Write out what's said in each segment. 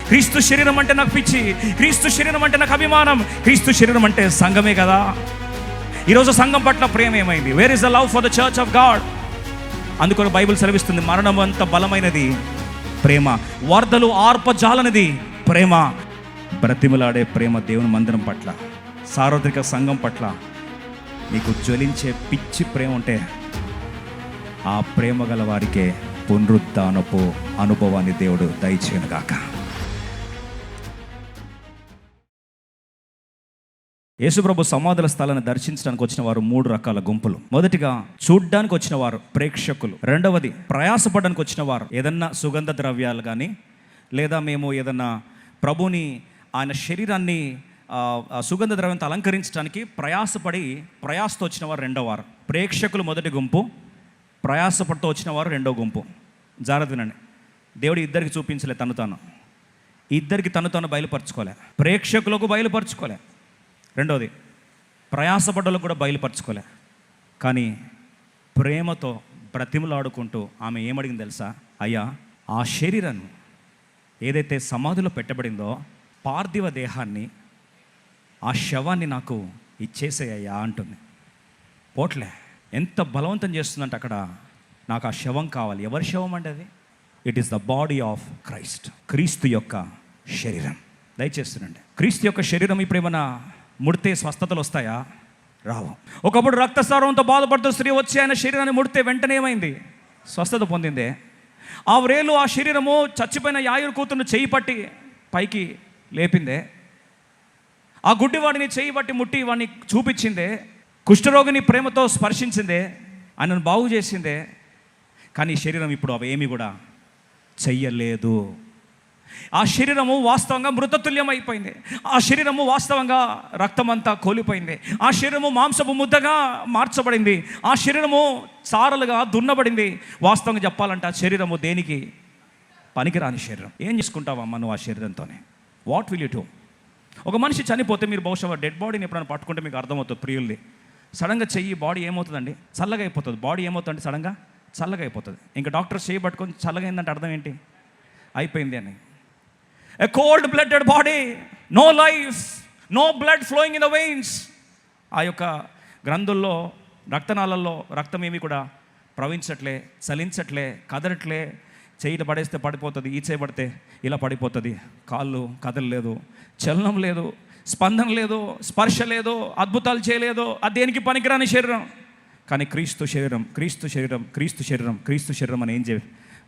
క్రీస్తు శరీరం అంటే నాకు పిచ్చి, క్రీస్తు శరీరం అంటే నాకు అభిమానం. క్రీస్తు శరీరం అంటే సంఘమే కదా. ఈరోజు సంఘం పట్ల ప్రేమ ఏమైంది? Where is the love for the church of God? అందుకని బైబిల్ సెలవిస్తుంది, మరణం అంత బలమైనది ప్రేమ, వరదలు ఆర్పజాలనిది ప్రేమ. బ్రతిమలాడే ప్రేమ దేవుని మందిరం పట్ల, సార్వత్రిక సంఘం పట్ల మీకు జ్వలించే పిచ్చి ప్రేమ ఉంటే ఆ ప్రేమ గల వారికే పునరుద్ధానపు అనుభవాన్ని దేవుడు దయచేయనుగాక. యేసుప్రభు సమాధుల స్థలాన్ని దర్శించడానికి వచ్చిన వారు 3 రకాల గుంపులు. మొదటిగా చూడ్డానికి వచ్చిన వారు ప్రేక్షకులు. రెండవది ప్రయాసపడడానికి వచ్చిన వారు, ఏదన్నా సుగంధ ద్రవ్యాలు కానీ లేదా మేము ఏదన్నా ప్రభుని ఆయన శరీరాన్ని సుగంధ ద్రవ్యంతో అలంకరించడానికి ప్రయాసతో వచ్చిన వారు రెండవ వారు. ప్రేక్షకులు మొదటి గుంపు, ప్రయాసపడుతూ వచ్చిన వారు రెండో గుంపు. జాగ్రత్త వినండి, దేవుడు ఇద్దరికి చూపించలే, ఇద్దరికి తను బయలుపరచుకోలే. ప్రేక్షకులకు బయలుపరచుకోలే, రెండవది ప్రయాసపడ్డలకు కూడా బయలుపరచుకోలే. కానీ ప్రేమతో బ్రతిమలాడుకుంటూ ఆమె ఏమడిగింది తెలుసా? అయ్యా, ఆ శరీరాన్ని ఏదైతే సమాధిలో పెట్టబడిందో పార్థివ దేహాన్ని, ఆ శవాన్ని నాకు ఇచ్చేసేయ్యా అంటుంది. పోట్లే, ఎంత బలవంతం చేస్తుందంటే అక్కడ, నాకు ఆ శవం కావాలి. ఎవరి శవం అంటే అది? It is the body of Christ, క్రీస్తు యొక్క శరీరం. దయచేస్తుండండి, క్రీస్తు యొక్క శరీరం ఇప్పుడు ఏమైనా ముడితే స్వస్థతలు వస్తాయా? రావు. ఒకప్పుడు రక్తస్రావంతో బాధపడుతున్న స్త్రీ వచ్చి ఆయన శరీరాన్ని ముడితే వెంటనే ఏమైంది? స్వస్థత పొందిందే. ఆ వ్రేలు, ఆ శరీరము చచ్చిపోయిన యాయురు కూతురును చేయి పట్టి పైకి లేపిందే. ఆ గుడ్డివాడిని చేయి పట్టి ముట్టి వాడిని చూపించిందే. కుష్ఠరోగిని ప్రేమతో స్పర్శించిందే, ఆయనను బాగు చేసిందే. కానీ శరీరం ఇప్పుడు అవి ఏమీ కూడా చెయ్యలేదు. ఆ శరీరము వాస్తవంగా మృతతుల్యం అయిపోయింది. ఆ శరీరము వాస్తవంగా రక్తమంతా కోల్పోయింది. ఆ శరీరము మాంసపు ముద్దగా మార్చబడింది. ఆ శరీరము చారలుగా దున్నబడింది. వాస్తవంగా చెప్పాలంటే ఆ శరీరము దేనికి పనికిరాని శరీరం. ఏం చేసుకుంటావమ్మా నువ్వు ఆ శరీరంతోనే? What will you do? ఒక మనిషి చనిపోతే మీరు బహుశా డెడ్ బాడీని ఎప్పుడైనా పట్టుకుంటే మీకు అర్థమవుతుంది. ప్రియుల్ది సడన్గా చెయ్యి బాడీ ఏమవుతుందండి? చల్లగా అయిపోతుంది. బాడీ ఏమవుతుందండి? సడన్గా చల్లగా అయిపోతుంది. ఇంకా డాక్టర్ చేయి పట్టుకొని చల్లగా అయిందంటే అర్థం ఏంటి? అయిపోయింది అని. A cold blooded body, no life, no blood flowing in the veins. ఆ యొక్క గ్రంథుల్లో, రక్తనాళల్లో రక్తం ఏమి కూడా ప్రవహించట్లే, చలించట్లే, కదలట్లే. చేయిలు పడేస్తే పడిపోతుంది, ఈ చేయి పడితే ఇలా పడిపోతుంది. కాళ్ళు కదలలేదు, చలనం లేదు, స్పందన లేదు, స్పర్శ లేదు, అద్భుతాలు చేయలేదు. అది దేనికి పనికిరాని శరీరం. కానీ క్రీస్తు శరీరం, క్రీస్తు శరీరం, క్రీస్తు శరీరం, క్రీస్తు శరీరం అని ఏం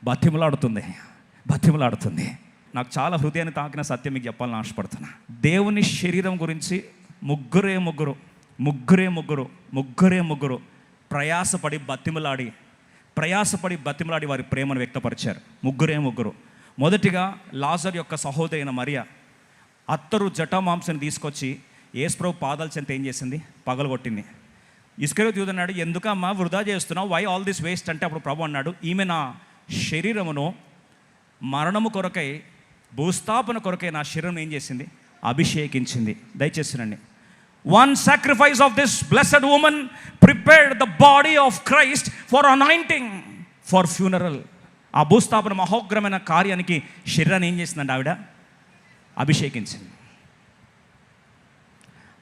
బతిమలాడుతుంది. నాకు చాలా హృదయాన్ని తాకిన సత్యం మీకు చెప్పాలని ఆశపడుతున్నా. దేవుని శరీరం గురించి ముగ్గురే ముగ్గురు ప్రయాసపడి బతిమలాడి వారి ప్రేమను వ్యక్తపరిచారు. ముగ్గురు. మొదటిగా లాజర్ యొక్క సహోదరి అయిన మరియా అత్తరు జటామాంసాన్ని తీసుకొచ్చి యేసుప్రభు పాదాల చెంత ఏం చేసింది? పగలగొట్టింది. ఇస్కరియోతు యూదా అన్నాడు, ఎందుకమ్మా వృధా చేస్తున్నావు? వై ఆల్ దిస్ వేస్ట్ అంటే అప్పుడు ప్రభు అన్నాడు, ఈమె నా శరీరమును మరణము కొరకై, భూస్థాపన కొరకై నా శరీరం ఏం చేసింది? అభిషేకించింది. దయచేసినండి, one sacrifice of this blessed woman prepared the body of Christ for anointing, for funeral. ఆ భూస్థాపన మహోగ్రమైన కార్యానికి శరీరాన్ని ఏం చేసిందండి? ఆవిడ అభిషేకించింది.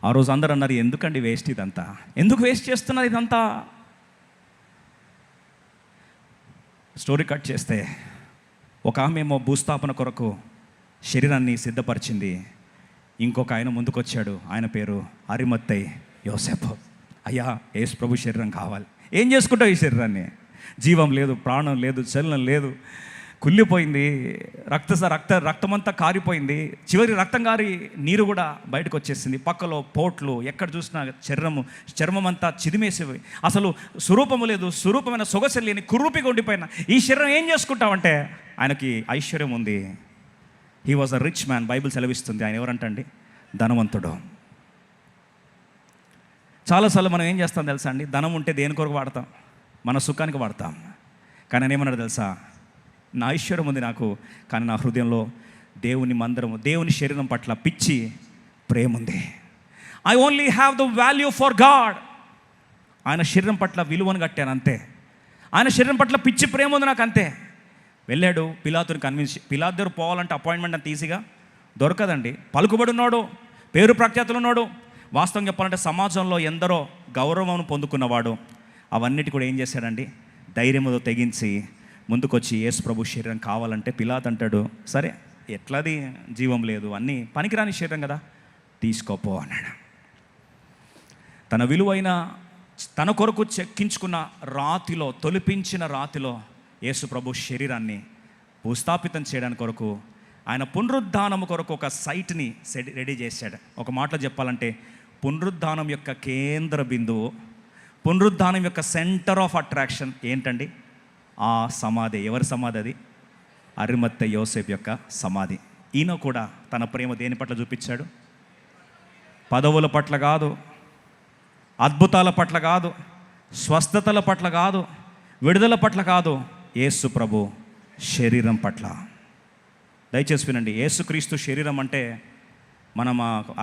ఆ రోజు అందరూ అన్నారు, ఎందుకండి వేస్ట్ ఇదంతా? ఎందుకు వేస్ట్ చేస్తున్నారు ఇదంతా? స్టోరీ కట్ చేస్తే ఒక ఆమె ఏమో భూస్థాపన కొరకు శరీరాన్ని సిద్ధపరిచింది. ఇంకొక ఆయన ముందుకొచ్చాడు, ఆయన పేరు అరిమత్తై యోసేపు. అయ్యా, యేసు ప్రభు శరీరం కావాలి. ఏం చేసుకుంటావు ఈ శరీరాన్ని? జీవం లేదు, ప్రాణం లేదు, చలనం లేదు, కుళ్ళిపోయింది, రక్తమంతా కారిపోయింది. చివరి రక్తం కారి నీరు కూడా బయటకు వచ్చేసింది. పక్కలో పోట్లు, ఎక్కడ చూసినా చర్మం అంతా చిదిమేసేవి. అసలు స్వరూపము లేదు, స్వరూపమైన సొగసు లేని కురూపిగా ఉండిపోయిన ఈ శరీరం ఏం చేసుకుంటామంటే, ఆయనకి ఐశ్వర్యం ఉంది. He was a rich man. Bible సెలవిస్తుంది ఆయన ఎవరంటండి? ధనవంతుడు. చాలాసార్లు మనం ఏం చేస్తాం తెలుసా అండి? ధనం ఉంటే దేని కొరకు వాడతాం? మన సుఖానికి వాడతాం. కానీ ఆయన ఏమన్నాడు తెలుసా? నా ఐశ్వర్యం ఉంది నాకు, కానీ నా హృదయంలో దేవుని మందిరము, దేవుని శరీరం పట్ల పిచ్చి ప్రేమ ఉంది. I only have the value for God. ఆయన శరీరం పట్ల విలువను కట్టాను అంతే. ఆయన శరీరం పట్ల పిచ్చి ప్రేమ ఉంది నాకు అంతే. వెళ్ళాడు, పిలాతుని కన్విన్స్. పిలాతు దగ్గర పోవాలంటే అపాయింట్మెంట్ అంత ఈజీగా దొరకదండి. పలుకుబడి ఉన్నాడు, పేరు ప్రఖ్యాతులు ఉన్నాడు. వాస్తవం చెప్పాలంటే సమాజంలో ఎందరో గౌరవం పొందుకున్నవాడు. అవన్నిటి కూడా ఏం చేశాడండి, ధైర్యంతో తెగించి ముందుకొచ్చి యేసు ప్రభు శరీరం కావాలంటే పిలాతు అంటాడు, సరే ఎట్లాది జీవం లేదు, అన్నీ పనికిరాని శరీరం కదా, తీసుకోపో అన్నాడు. తన విలువైన తన కొరకు చెక్కించుకున్న రాతిలో, తొలిపించిన రాతిలో యేసు ప్రభు శరీరాన్ని భూస్థాపితం చేయడానికి కొరకు, ఆయన పునరుద్ధానం కొరకు ఒక సైట్ని రెడీ చేశాడు. ఒక మాటలో చెప్పాలంటే పునరుద్ధానం యొక్క కేంద్ర బిందువు, పునరుద్ధానం యొక్క సెంటర్ ఆఫ్ అట్రాక్షన్ ఏంటండి? ఆ సమాధి. ఎవరి సమాధి అది? అరిమత్తె యోసేపు యొక్క సమాధి. ఈయన కూడా తన ప్రేమ దేని పట్ల చూపించాడు? పదవుల పట్ల కాదు, అద్భుతాల పట్ల కాదు, స్వస్థతల పట్ల కాదు, విడుదల పట్ల కాదు, యేసు ప్రభు శరీరం పట్ల. దయచేసి వినండి, యేసుక్రీస్తు శరీరం అంటే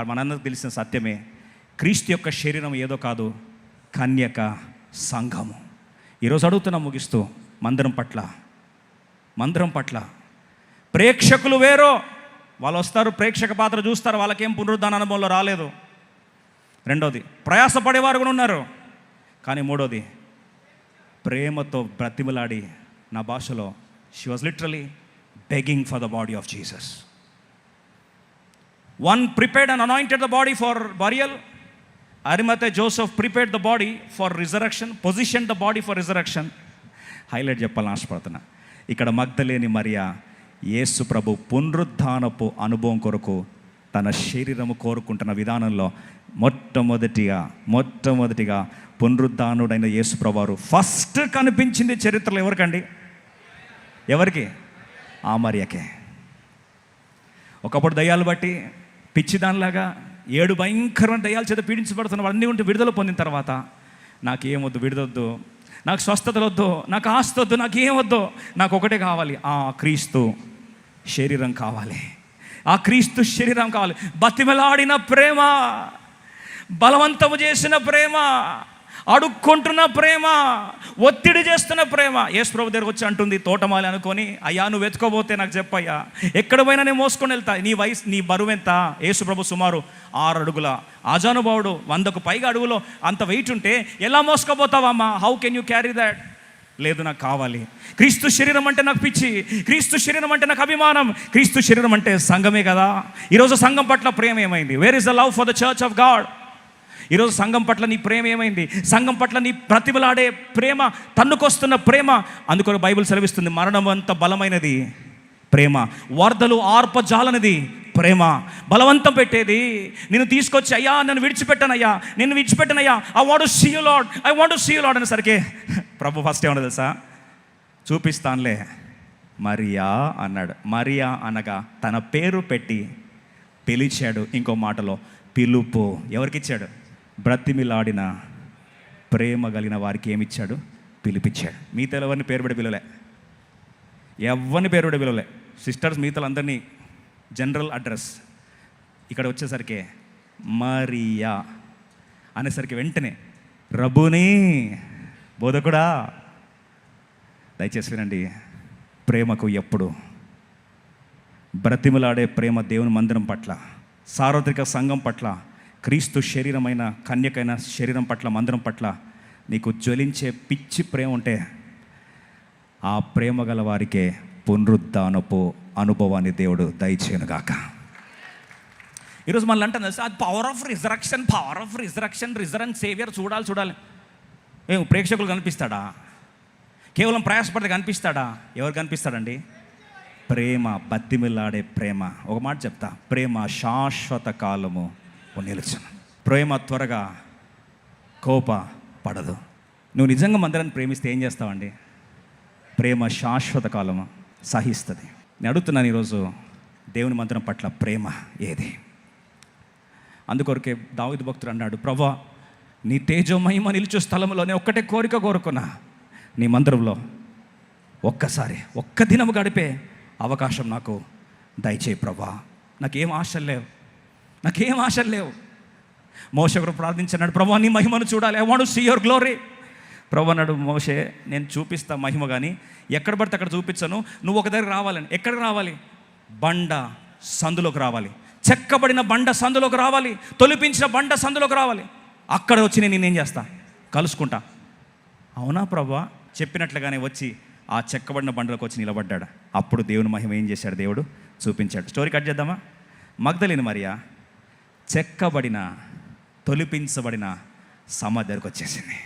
మనందరికి తెలిసిన సత్యమే. క్రీస్తు యొక్క శరీరం ఏదో కాదు, కన్యక సంఘము. ఈరోజు అడుగుతున్నా ముగిస్తూ, మందిరం పట్ల ప్రేక్షకులు వేరో, వాళ్ళు వస్తారు, ప్రేక్షక పాత్ర చూస్తారు, వాళ్ళకేం పునరుద్ధాన అనుభవంలో రాలేదు. రెండోది, ప్రయాసపడేవారు కూడా ఉన్నారు. కానీ మూడోది, ప్రేమతో బ్రతిమలాడి, నా భాషలో she was literally begging for the body of Jesus. One prepared and anointed the body for burial. Arimathea Joseph prepared the body for resurrection, positioned the body for resurrection. Highlight చెప్పాలని ఆశపడుతున్నా. ఇక్కడ మగ్దలేని మరియా యేసు ప్రభు పునరుద్ధానపు అనుభవం కొరకు తన శరీరము కోరుకుంటున్న విధానంలో మొట్టమొదటిగా పునరుద్ధానుడైన యేసు ప్రభువారు ఫస్ట్ కనిపించింది చరిత్రలో ఎవరికి? ఆ మరియకే. ఒకప్పుడు దయ్యాలు బట్టి పిచ్చిదానిలాగా 7 భయంకరమైన దయ్యాల చేత పీడించబడుతున్న అన్నీ ఉంటే విడుదల పొందిన తర్వాత, నాకేమొద్దు, విడుదొద్దు, నాకు స్వస్థతలు వద్దు, నాకు ఆస్తి వద్దు, నాకు ఏమొద్దు, నాకు ఒకటే కావాలి, ఆ క్రీస్తు శరీరం కావాలి, ఆ క్రీస్తు శరీరం కావాలి. బతిమలాడిన ప్రేమ, బలవంతము చేసిన ప్రేమ, అడుక్కుంటున్న ప్రేమ, ఒత్తిడి చేస్తున్న ప్రేమ. యేసు ప్రభు దగ్గరకు వచ్చి అంటుంది, తోటమాలి అనుకొని, అయ్యా నువ్వు వెతుకోబోతే నాకు చెప్పయ్యా, ఎక్కడ పోయినా నేను మోసుకొని వెళ్తా. నీ బరువు ఎంత? యేసు ప్రభు సుమారు 6 అడుగుల ఆజానుభావుడు, 100కు పైగా అడుగులో అంత వెయిట్ ఉంటే ఎలా మోసుకోబోతావమ్మా? How can you carry that? లేదు, నాకు కావాలి. క్రీస్తు శరీరం అంటే నాకు పిచ్చి, క్రీస్తు శరీరం అంటే నాకు అభిమానం. క్రీస్తు శరీరం అంటే సంఘమే కదా. ఈరోజు సంఘం పట్ల ప్రేమ ఏమైంది? Where is the love for the church of God? ఈరోజు సంఘం పట్ల నీ ప్రేమ ఏమైంది? సంఘం పట్ల నీ ప్రతిభలాడే ప్రేమ, తన్నుకొస్తున్న ప్రేమ. అందుకని బైబిల్ సెలవిస్తుంది, మరణం అంత బలమైనది ప్రేమ, వరదలు ఆర్పజాలనిది ప్రేమ. బలవంతం పెట్టేది, నేను తీసుకొచ్చి, అయ్యా నన్ను విడిచిపెట్టనయ్యా, I want to see you Lord అనేసరికి ప్రభు ఫస్ట్ ఏమన్నా తెలుసా? చూపిస్తానులే మరియా అన్నాడు. మరియా అనగా తన పేరు పెట్టి పిలిచాడు. ఇంకో మాటలో పిలుపు ఎవరికిచ్చాడు? బ్రతిమిలాడిన ప్రేమ కలిగిన వారికి ఏమిచ్చాడు? పిలిపించాడు. మిగతా ఎవరిని పేరు పెట్టి పిలవలే, ఎవరిని పేరు పెట్టి పిలవలే. సిస్టర్స్ మిగతా అందరినీ జనరల్ అడ్రస్. ఇక్కడ వచ్చేసరికి మరియా అనేసరికి వెంటనే రబ్బూని, బోధకుడా. దయచేసి వినండి, ప్రేమకు ఎప్పుడు బ్రతిమలాడే ప్రేమ దేవుని మందిరం పట్ల, సార్వత్రిక సంఘం పట్ల, క్రీస్తు శరీరమైన కన్యకైన శరీరం పట్ల, మందిరం పట్ల నీకు జ్వలించే పిచ్చి ప్రేమ ఉంటే, ఆ ప్రేమ గల వారికే పునరుద్ధానపు అనుభవాన్ని దేవుడు దయచేయనుగాక. ఈరోజు మళ్ళీ అంటాను తెలుసా, అది పవర్ ఆఫ్ రిజరక్షన్, రిజరెంట్ సేవియర్ చూడాలి. ఏం ప్రేక్షకులు కనిపిస్తాడా? కేవలం ప్రయాసపడితే కనిపిస్తాడా? ఎవరు కనిపిస్తాడండి? ప్రేమ, బతిమిలాడే ప్రేమ. ఒక మాట చెప్తా, ప్రేమ శాశ్వత కాలము నిలుచును. ప్రేమ త్వరగా కోపపడదు. నువ్వు నిజంగా మందిరాన్ని ప్రేమిస్తే ఏం చేస్తావండి? ప్రేమ శాశ్వత కాలము సహిస్తుంది. నేను అడుగుతున్నాను ఈరోజు, దేవుని మందిరం పట్ల ప్రేమ ఏది? అందుకొరకే దావీదు భక్తుడు అన్నాడు, ప్రభువా నీ తేజోమహిమ నిలుచు స్థలంలోనే ఒక్కటే కోరిక కోరుకున్నా, నీ మందిరంలో ఒక్క దినం గడిపే అవకాశం నాకు దయచేయి ప్రభువా. నాకేం ఆశలు లేవు. మోషే కూడా ప్రార్థించినాడు, ప్రభువా నీ మహిమను చూడాలి, I want to see your glory. ప్రభు అన్నాడు, మోషే నేను చూపిస్తా మహిమ, కానీ ఎక్కడ పడితే అక్కడ చూపించను, నువ్వు ఒక దగ్గర రావాలని. ఎక్కడికి రావాలి? బండ సందులోకి రావాలి, చెక్కబడిన బండ సందులోకి రావాలి, తొలిపించిన బండ సందులోకి రావాలి. అక్కడ వచ్చి నేనేం చేస్తా? కలుసుకుంటా. అవునా ప్రభువా? చెప్పినట్లుగానే వచ్చి ఆ చెక్కబడిన బండలోకి వచ్చి నిలబడ్డాడు. అప్పుడు దేవుని మహిమ ఏం చేశాడు? దేవుడు చూపించాడు. స్టోరీ కట్ చేద్దామా? మగ్దలేని మరియా చెక్కబడిన, తొలిపించబడిన సమాధి దగ్గరకు వచ్చేసింది.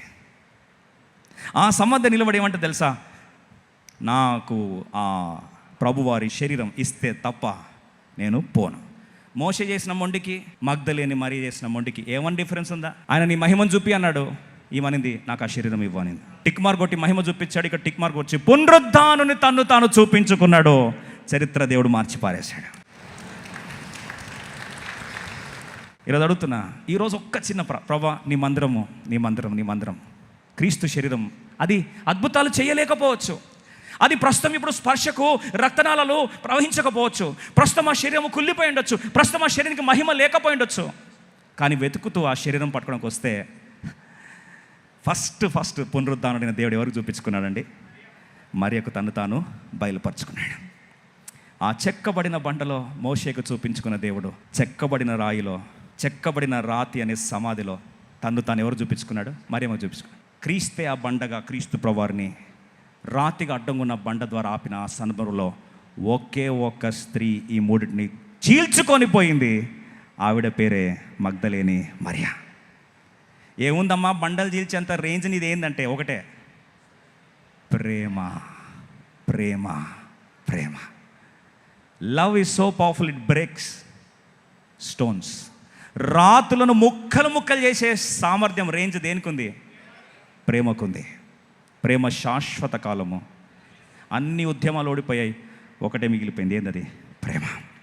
ఆ సమాధి నిలబడి ఏమంటే తెలుసా? నాకు ఆ ప్రభువారి శరీరం ఇస్తే తప్ప నేను పోను. మోషే చేసిన మొండికి, మగ్దలేని మరియ చేసిన మొండికి ఏమన్నా డిఫరెన్స్ ఉందా? ఆయన నీ మహిమను చూపి అన్నాడు, ఈమనింది నాకు ఆ శరీరం ఇవ్వనింది. టిక్ మార్క్ కొట్టి మహిమ చూపించాడు. ఇక్కడ టిక్ మార్క్ వచ్చి పునరుద్ధానుని తన్ను తాను చూపించుకున్నాడు. చరిత్ర దేవుడు మార్చి పారేశాడు. ఈరోజు అడుగుతున్నా, ఈరోజు ఒక్క చిన్న ప్రభా నీ మందిరం క్రీస్తు శరీరం, అది అద్భుతాలు చేయలేకపోవచ్చు. అది ప్రస్తుతం ఇప్పుడు స్పర్శకు రక్తనాళాలు ప్రవహించకపోవచ్చు. ప్రస్తుతం ఆ శరీరం కుళ్ళిపోయి ఉండొచ్చు. ప్రస్తుతం ఆ శరీరానికి మహిమ లేకపోయి ఉండొచ్చు. కానీ వెతుకుతూ ఆ శరీరం పట్టుకోవడానికి వస్తే ఫస్ట్ పునరుద్ధానుడైన దేవుడు ఎవరికి చూపించుకున్నాడండి? మరియకు తను తాను బయలుపరుచుకున్నాడు. ఆ చెక్కబడిన బండలో మోషేకు చూపించుకున్న దేవుడు చెక్కబడిన రాయిలో, చెక్కబడిన రాతి అనే సమాధిలో తను తాను ఎవరు చూపించుకున్నాడు? మరియమ్మకు చూపించుకున్నాడు. క్రీస్తే ఆ బండగా, క్రీస్తు ప్రభువారిని రాతిగా అడ్డంగా ఉన్న బండ ద్వారా ఆపిన ఆ సందర్భంలో ఒకే ఒక్క స్త్రీ ఈ మూడింటిని చీల్చుకొని పోయింది. ఆవిడ పేరే మగ్దలేని మరియా. ఏముందమ్మా బండలు చీల్చేంత రేంజ్ నీది ఏంటంటే ఒకటే, ప్రేమ. ప్రేమ ప్రేమ love is so powerful, it breaks stones. రాతులను ముక్కలు చేసే సామర్థ్యం, రేంజ్ దేనికి ఉంది? ప్రేమకుంది. ప్రేమ శాశ్వత కాలము. అన్ని ఉద్యమాలు ఓడిపోయాయి, ఒకటే మిగిలిపోయింది. ఏంటది?